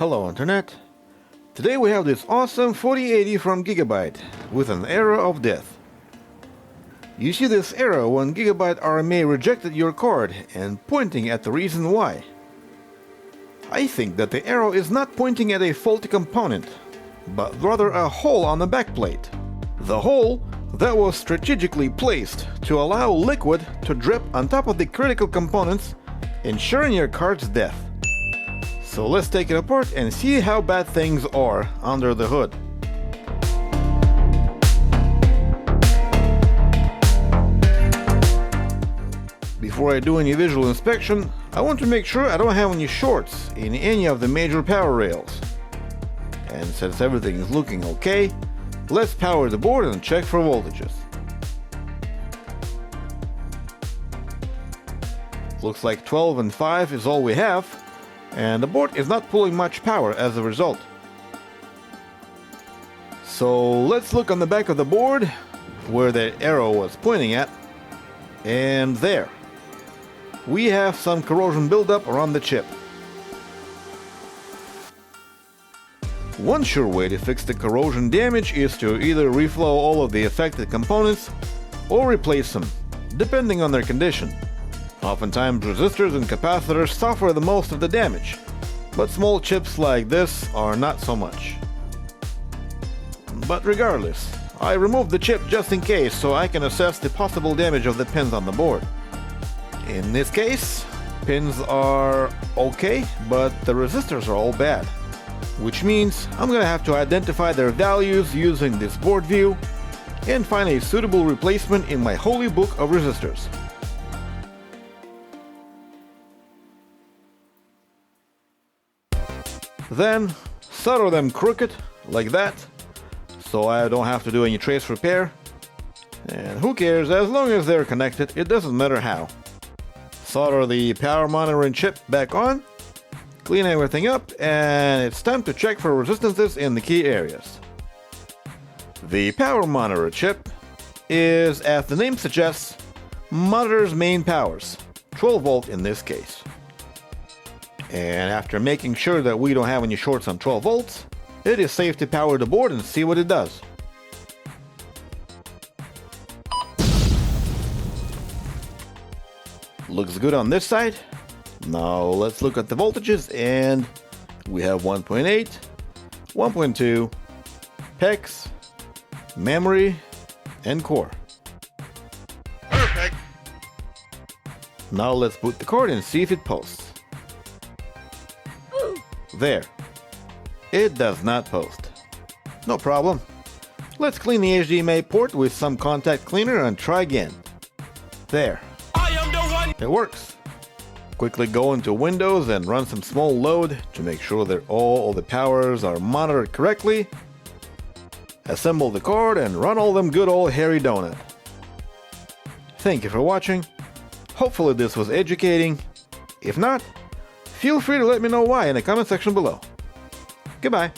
Hello Internet. Today we have this awesome 4080 from Gigabyte with an error of death. You see this error when Gigabyte RMA rejected your card and pointing at the reason why. I think that the arrow is not pointing at a faulty component, but rather a hole on the backplate. The hole that was strategically placed to allow liquid to drip on top of the critical components, ensuring your card's death. So let's take it apart and see how bad things are under the hood. Before I do any visual inspection, I want to make sure I don't have any shorts in any of the major power rails. And since everything is looking okay, let's power the board and check for voltages. Looks like 12 and 5 is all we have, and the board is not pulling much power as a result. So let's look on the back of the board where the arrow was pointing at, and there. We have some corrosion buildup around the chip. One sure way to fix the corrosion damage is to either reflow all of the affected components or replace them, depending on their condition. Oftentimes resistors and capacitors suffer the most of the damage, but small chips like this are not so much. But regardless, I removed the chip just in case so I can assess the possible damage of the pins on the board. In this case, pins are okay, but the resistors are all bad, which means I'm gonna have to identify their values using this board view and find a suitable replacement in my holy book of resistors. Then solder them crooked like that, so I don't have to do any trace repair. And who cares, as long as they're connected, it doesn't matter how. Solder the power monitoring chip back on, clean everything up, and it's time to check for resistances in the key areas. The power monitor chip is, as the name suggests, monitors main powers, 12 volt in this case. And after making sure that we don't have any shorts on 12 volts, it is safe to power the board and see what it does. Looks good on this side. Now let's look at the voltages, and we have 1.8, 1.2, PEX, memory, and core. Perfect. Now let's boot the card and see if it posts. There. It does not post. No problem. Let's clean the HDMI port with some contact cleaner and try again. There. I am the one. It works. Quickly go into Windows and run some small load to make sure that all the powers are monitored correctly. Assemble the card and run all them good old hairy donut. Thank you for watching. Hopefully this was educating. If not, feel free to let me know why in the comment section below. Goodbye.